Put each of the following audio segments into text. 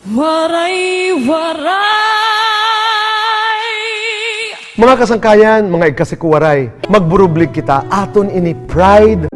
Waray-waray! Mga kasangkayan, mga ikasikuwaray, magburublig kita aton ini pride.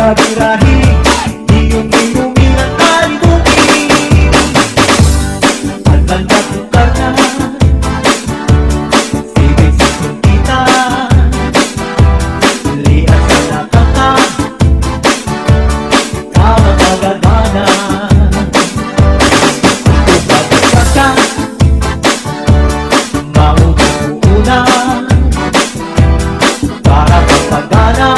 birahi-birahi, iyong-iyumi ang kalibungin. At nagtukar na sibig sa kita, liat sa nakaka, kamag-agagana. Upag-agaka, maunang-una, para papagana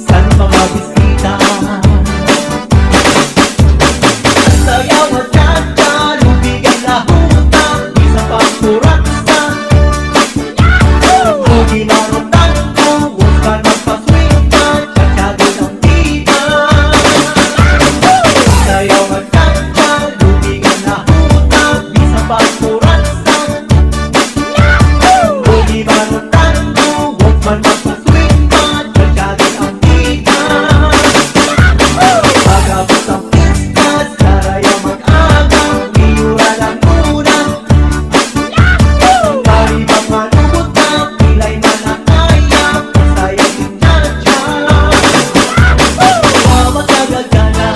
san mga bisita. Ang sayaw at kanta, lubigan lahutan, isa pang puraksa. Huwag marutan ko, huwag ka magpaswitan, kakagin ang tita. Ang sayaw at kanta, lubigan lahutan, isa pang puraksa. Huwag marutan ko, huwag man magpaswitan, kakagin ang tita. Pagkabot ang pistas, saraya mag-aga, iyura lang muna. Karibang manubot na, pilay man ang kaya, masaya din tsa-tsa. Mamagagagana,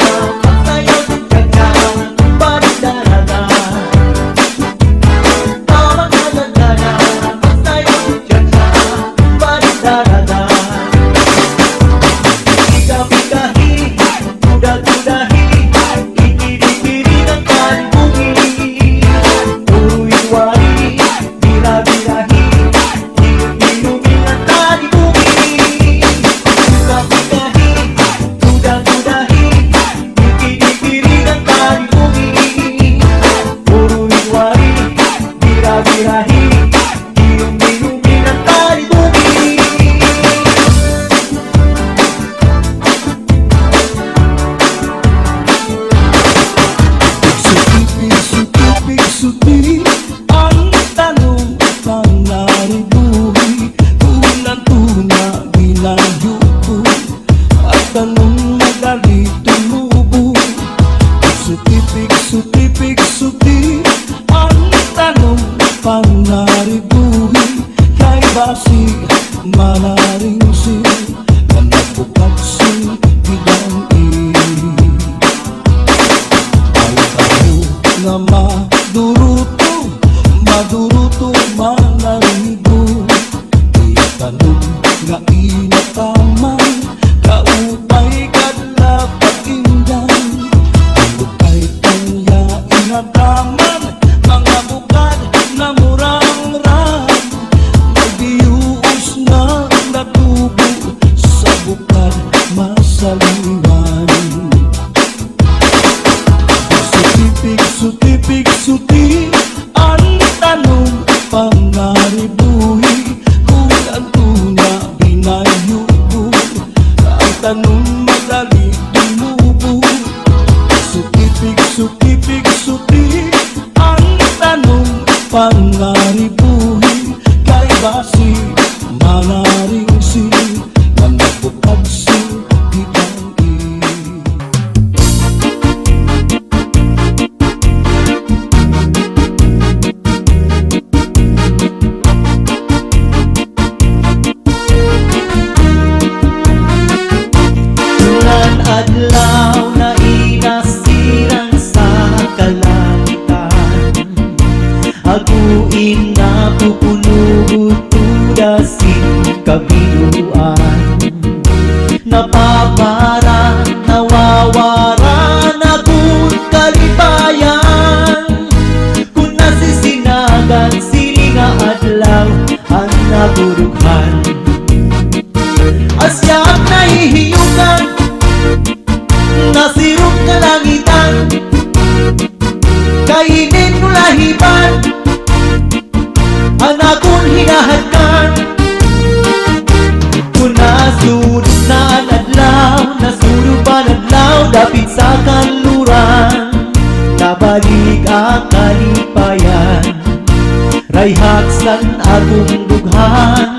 masaya din tsa-tsa, baridaraga. Mamagagagana, masaya din tsa-tsa, baridaraga. Ika-pikahi, duda-dudahi, ikiri-kiri ng kalibungin. Uruin-wari, bira-birahi, iyong-iyumi ang kalibungin. Ika-pikahi, duda-dudahi, ikiri-kiri ng kalibungin. Uruin-wari, bira-birahi, iyong-iyumi ang kalibungin. Suti-suti ang tanong pang naribuhi, kung nantunya ginayuko at tanong madali tumubo. Suti ang tanong pang naribuhi, kay basi manaring sin na nagpupagsin biglang ang tao na maduruto manaribo. Iya tanong nga inataman, kaupay kadla pag-indan. Bukay kanya inataman, mga bukad na murang-rang. Magdiuos na natubo sa bukad masaliwan. Suti ang tanong pangaribuhi, kung antunya binayubo, ang tanong madali tumubo. Suti ang tanong pangaribuhi, kay basi manaring sin na nagpupagsin biglang Adlaw na inasirang sa kalangitan, aguin na pupulugot tudasin kabiluan. Napapara, nawawara na kung kalipayan, kung nasisinagan silinga adlaw ang nabudughan. Asyang nahihiyukan, nasirok na langitan, kainin mo lahiban, ang akong hinahadkan. Kung nasulog na ang adlaw, nasulog pa ang adlaw, dapit sa kanluran, nabalik ang kalipayan. Rayhaksan akong dughan,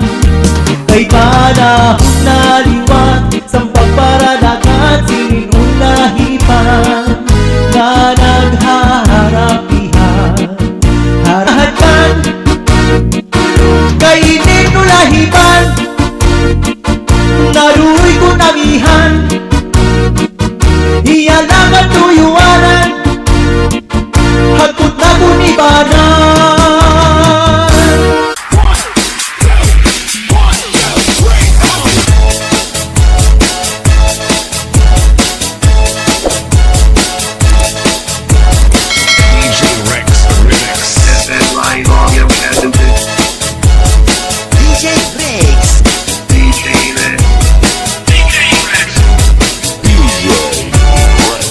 kay panahon na liwat, sampag para dagat siningon lahipan, na naghaharapihan. Harahan kainin no lahipan, naruy ko na amihan Iyalang at tuyuanan Hakot na kunibanan DJ Rex Remix. DJ Breaks. DJ Rex. DJ Rex. DJ Rex.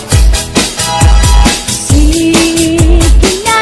Sige na,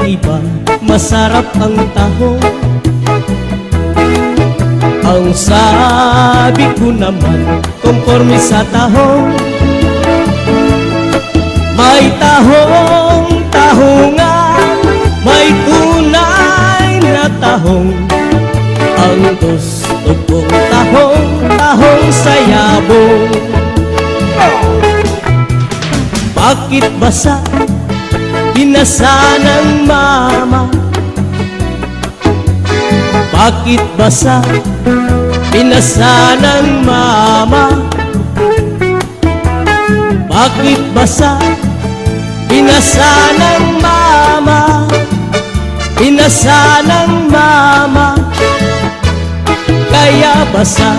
iba, masarap ang tahong. Ang sabi ko naman, konforme sa tahong. May tahong, tahongan, may tunay na tahong. Ang gusto kong tahong, tahong sayabong. Bakit basa, binasa ng mama? Bakit basa, binasa ng mama? Bakit basa, binasa ng mama? Binasa ng mama, kaya basa.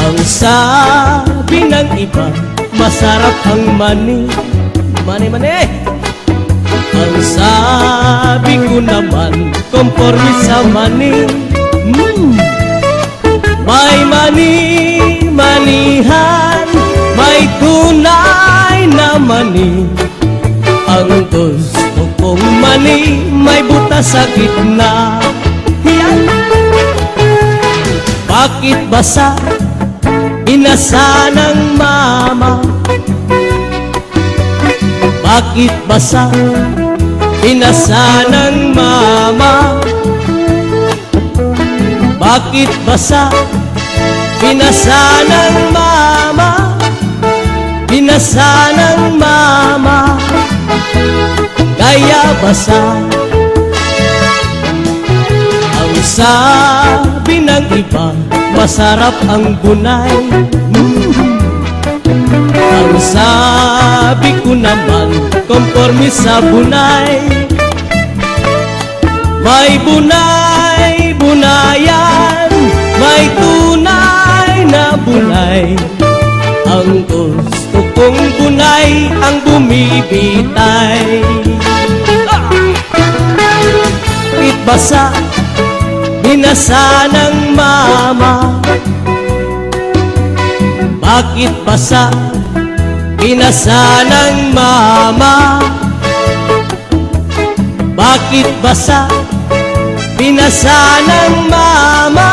Ang sabi ng iba, masarap ang mani. Mani-mani! Ang sabi ko naman, konforme sa mani. May mani-manihan, may tunay na mani. Ang gusto kong mani, may butas sa gitna. Yan! Bakit basa, binasa ng mama? Bakit basa, binasa ng mama? Bakit basa, binasa ng mama? Binasa ng mama, kaya basa. Ang sabi ng iba, masarap ang bunay. Ang sabi ko naman, konforme sa bunay. May bunay, bunayan, may tunay na bunay. Ang gusto kong bunay, ang bumibitay. Bakit basa, binasa ng mama? Bakit basa, binasa ng mama? Bakit basa, binasa ng mama?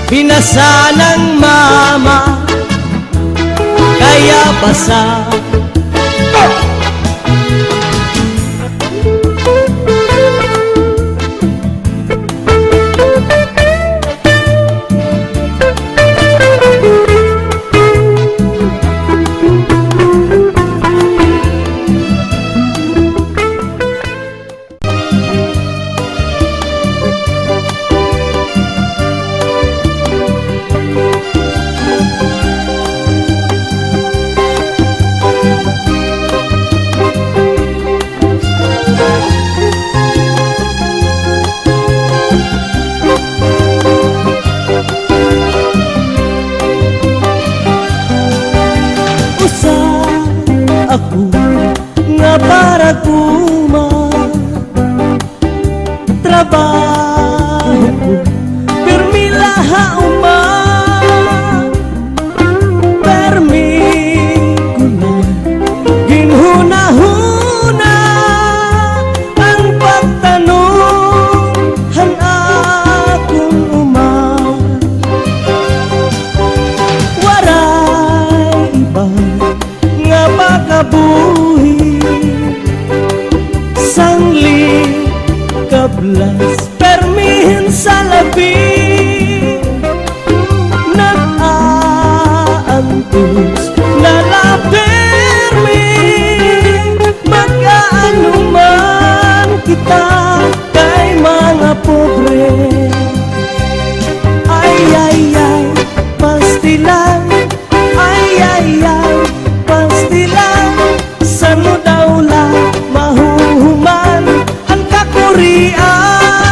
Binasa ng mama, kaya basa. Ako nga para kuma trabaho ko permi laha uma permi ko na ginhuna-huna ang pagtanong han akong uma waray iba nga makabuhi sangli kablas permihin sa labi nag-aantos na lapermi mag-aano man kita kay mga pobre ay ay ay pastilan ay ay ay pastilan sano daw la mahuhuman ang kakurian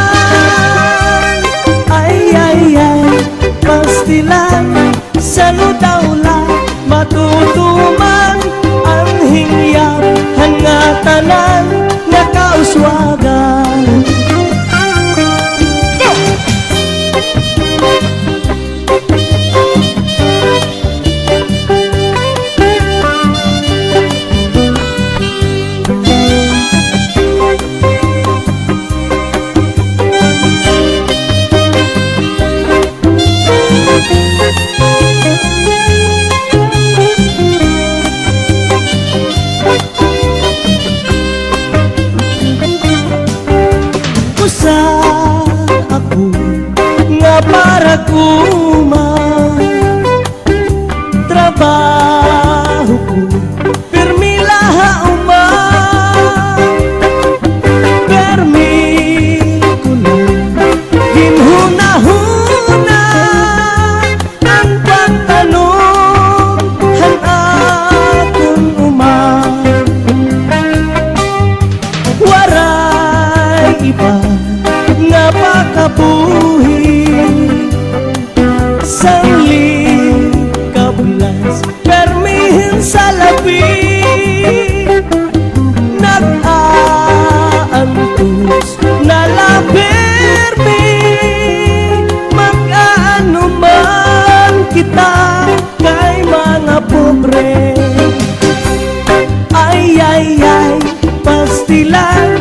pastilan.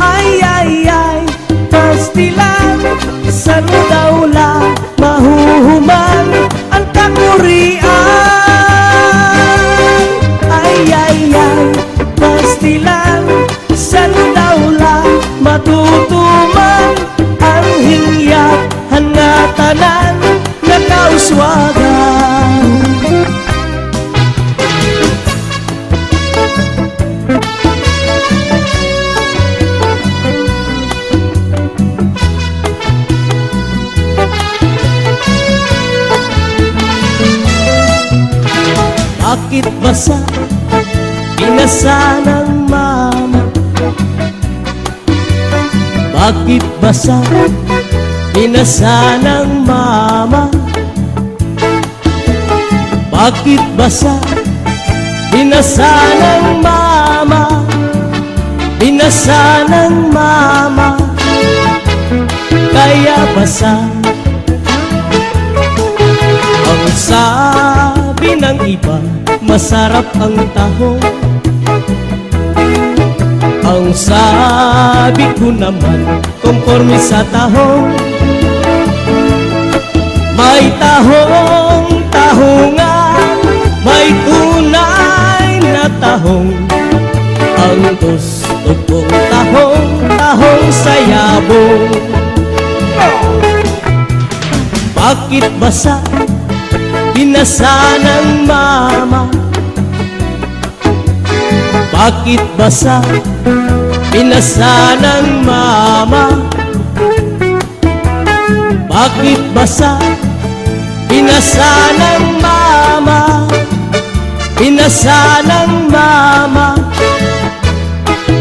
Ay, pastilan. Saan daw la mahuhuman ang kakurian? Ay, pastilan. Saan daw la matutuman ang hingyat hangatanan na kauswagan? Bakit basa binasa ng mama? Bakit basa binasa ng mama? Bakit basa binasa ng mama? Binasa ng mama, kaya basa. Ang sabi ng iba, masarap ang tahong. Ang sabi ko naman, konforme sa tahong. May tahong, tahongan, may tunay na tahong. Ang gusto kong tahong, tahong sa yabong. Bakit basa binasa ng mama? Bakit basa binasa ng mama? Bakit basa binasa ng mama? Binasa ng mama,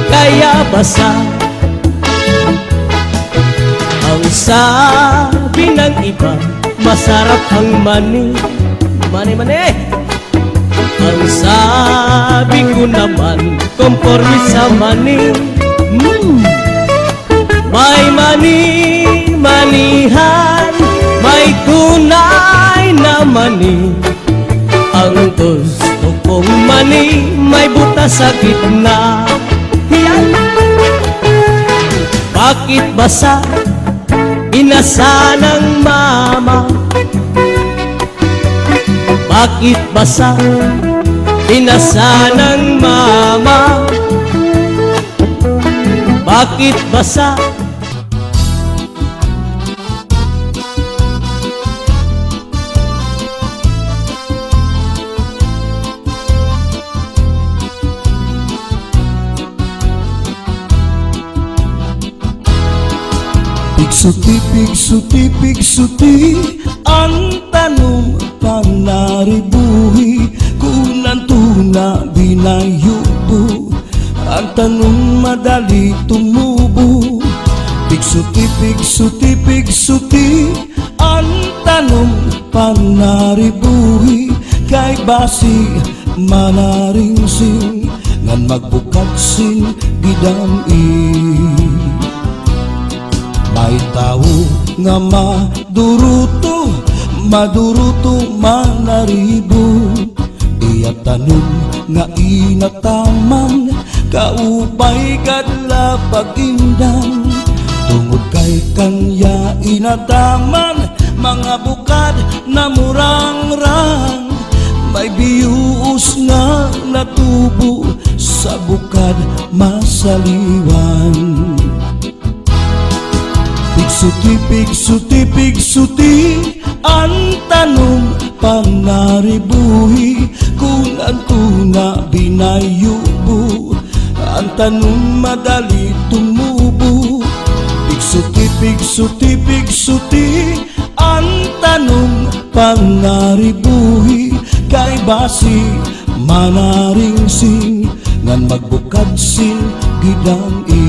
kaya basa. Ang sabi ng iba, masarap ang mani. Mani. Ang sabi ko naman, konforme sa mani. May manihan, may tunay na mani. Ang gusto kong mani, may butas sa gitna. Yan. Bakit basa binasa ng mama? Bakit basa binasa ng mama? Bakit basa? Pigsuti, ang tanong panaribuhi, kunan tuna binayubo, ang tanong madali tumubo. Pigsuti, ang tanong panaribuhi, kay basi manaringsing, ngan magbukatsin gidam-i. May tao nga maduruto manaribo, iya tanong nga inataman, kaupay kadla pag-indang. Tungod kay kanya inataman, mga bukad na murangrang, may biyuos nga natubo sa bukad masaliwan. Pigsuti, ang tanong panaribuhi, kung ang tuna binayubo, ang tanong madali tumubo. Pigsuti, ang tanong panaribuhi, kay basi manaringsing, ngan magbukadsin gidam-i.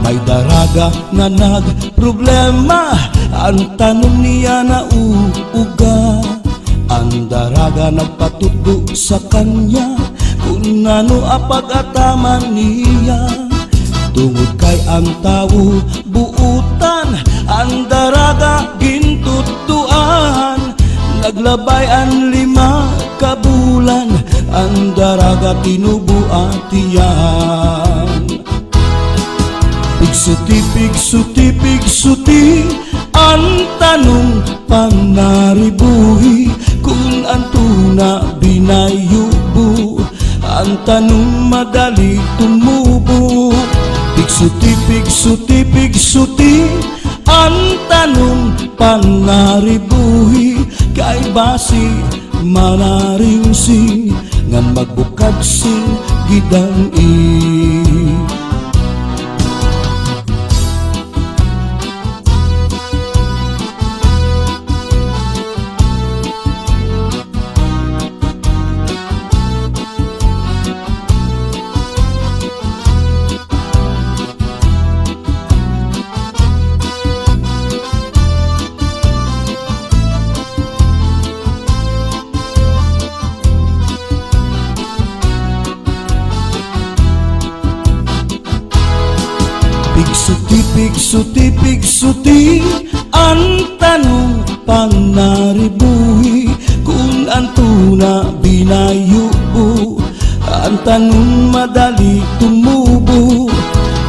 May daraga nga nagproblema, ang tanong niya na uuga. Ang daraga nagpatutgo sa kanya, kung ano apag-ataman niya. Tungod kay ang tao buutan, ang daraga gintutuan. Naglabay ang 5 ka bulan, ang daraga tinubo tinubuatian. Pigsuti, pigsuti, pigsuti, ang tanong panaribuhi, kung anto na binayubo, ang tanong madali tumubo. Pigsuti, pigsuti, pigsuti, ang tanong panaribuhi, kay basi manaring sing, ngan magbukad sing gidang-i. Pigsuti, pigsuti, pigsuti, ang tanong panaribuhi, kung anto na binayubo, ang tanong madali tumubo.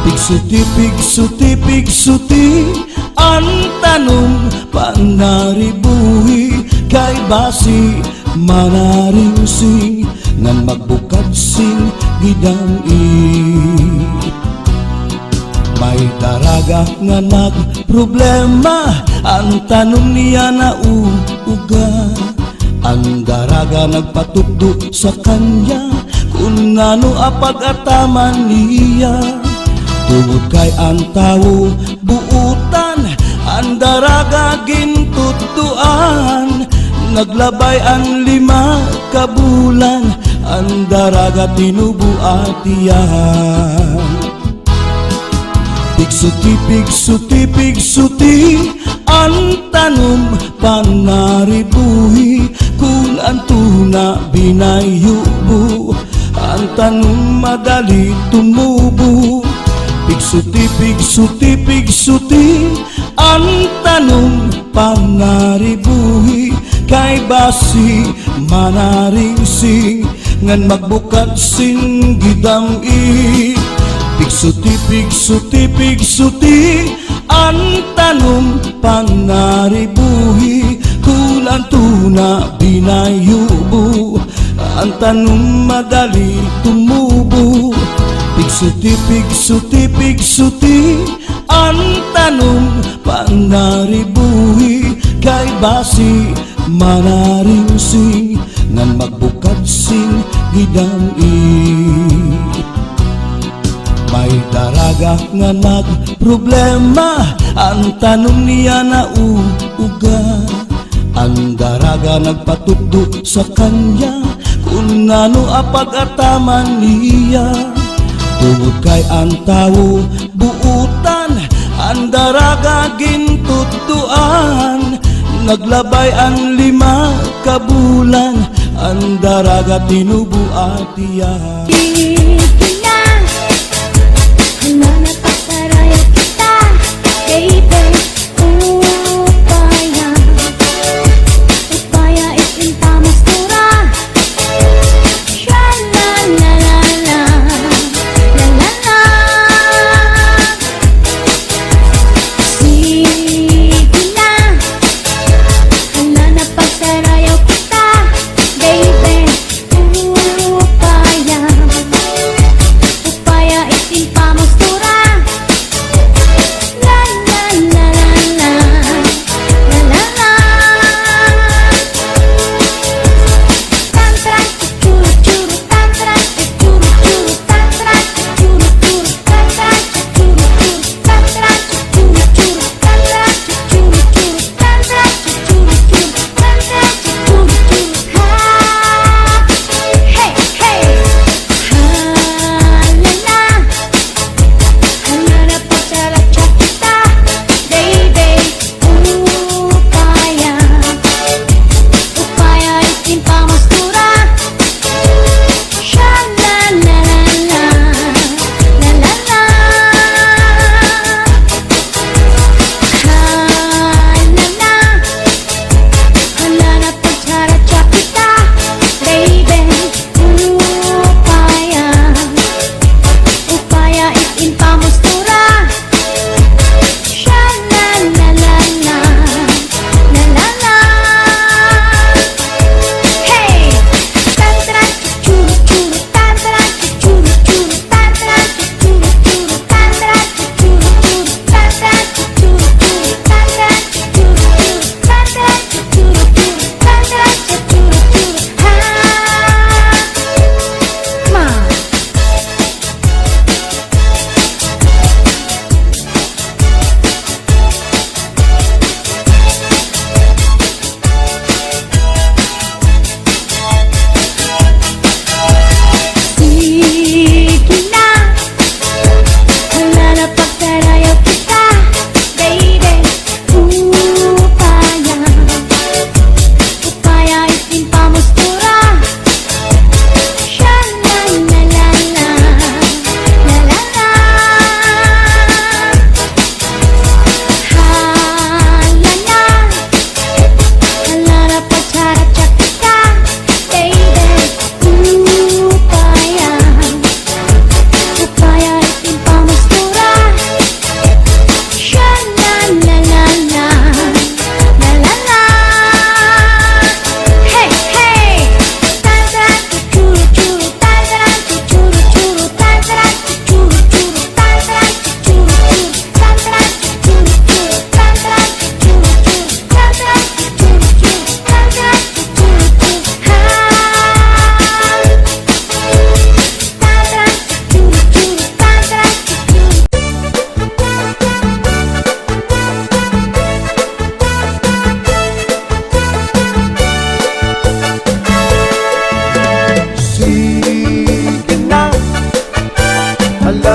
Pigsuti, pigsuti, pigsuti, ang tanong panaribuhi, kay basi manaring sing, ngan magbukad sing gidang-i. May daraga nga nagproblema, ang tanong niya na uuga. Ang daraga nagpatukdo sa kanya, kung ano apag-ataman niya. Tungod kay ang tao buutan, ang daraga gintutuan. Naglabay ang 5 ka bulan, ang daraga tinubuatian. Pigsuti, pigsuti, pigsuti, ang tanong panaribuhi, kung anto na binayubo, ang tanong madali tumubo. Pigsuti, pigsuti, pigsuti, ang tanong panaribuhi, kay basi manaring sing, ngan magbukad sing gidang-i. Pigsuti, pigsuti, pigsuti, ang tanong panaribuhi, kung anto na binayubo, ang tanong madali tumubo. Pigsuti, pigsuti, pigsuti, ang tanong panaribuhi, kay basi manaring sing, ngan magbukad sing gidang-i. May daraga nga nagproblema, ang tanong niya na uuga. Ang daraga nagpatukdo sa kanya, kung ano apag-ataman niya. Tungod kay ang tao buutan, ang daraga gintutuan. Naglabay ang 5 ka bulan, ang daraga tinubuatian.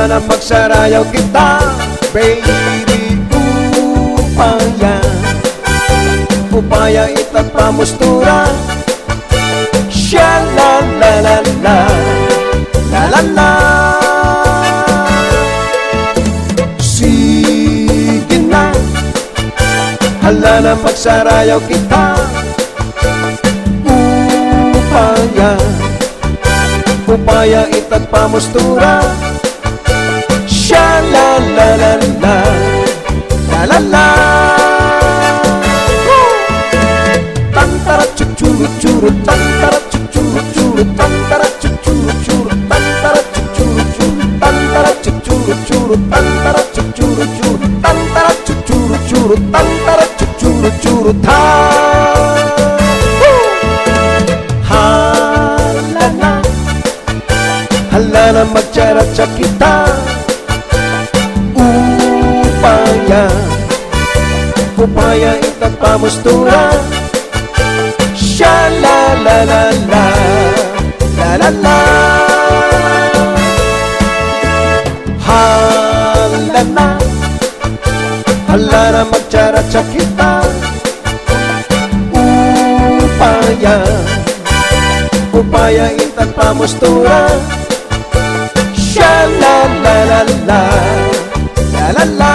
Hala na magsarayaw kita, baby, upaya. Upaya ita't pamustura. Sha la la la la, la la la. Sige na, hala na magsarayaw kita, upaya. Upaya ita't pamustura. Sha la la la la, la la la. Tantara chuchuru churu, tantara chuchuru churu, tantara chuchuru churu, tantara chuchuru churu, tantara chuchuru churu, tantara chuchuru churu, tantara chuchuru churu, tantara chuchuru churu, ta. Hala na magcharatsa kita, upaya. Upaya ita't pamustura. Sha la la la la, la la la. Hala na magcharatsa kita, upaya. Upaya ita't pamustura. Sha la la la la, la la la.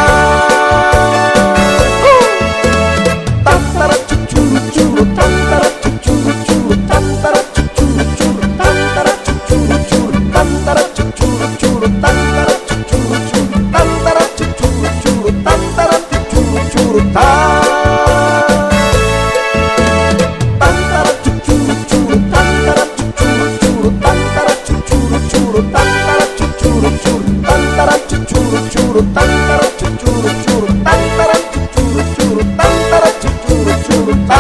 Tantara chuchuru churu, tantara chuchuru churu, tantara chuchuru churu, tantara chuchuru churu, tantara chuchuru churu, tantara chuchuru churu, tantara chuchuru churu, tantara chuchuru churu, ta. Tantara chuchuru churu, tantara chuchuru churu, tantara chuchuru churu, tantara chuchuru churu, tantara chuchuru churu, tantara chuchuru churu, tantara chuchuru churu, tantara chuchuru churu, ta.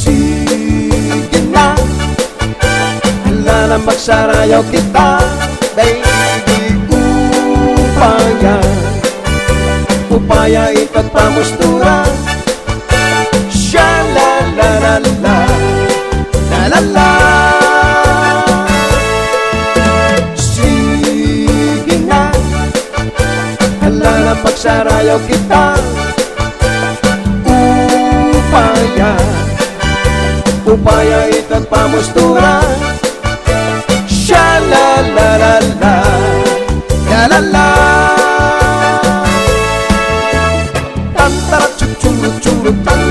Sige na, hala na magsarayaw kita, baby, upaya. Upaya ita't pamustura. Sha la la la la, la la la. Sige na, hala na magsarayaw kita, upaya. Upaya ita't pamustura. Sha la la la la, la la la. Tantara chuchuru churu, tantara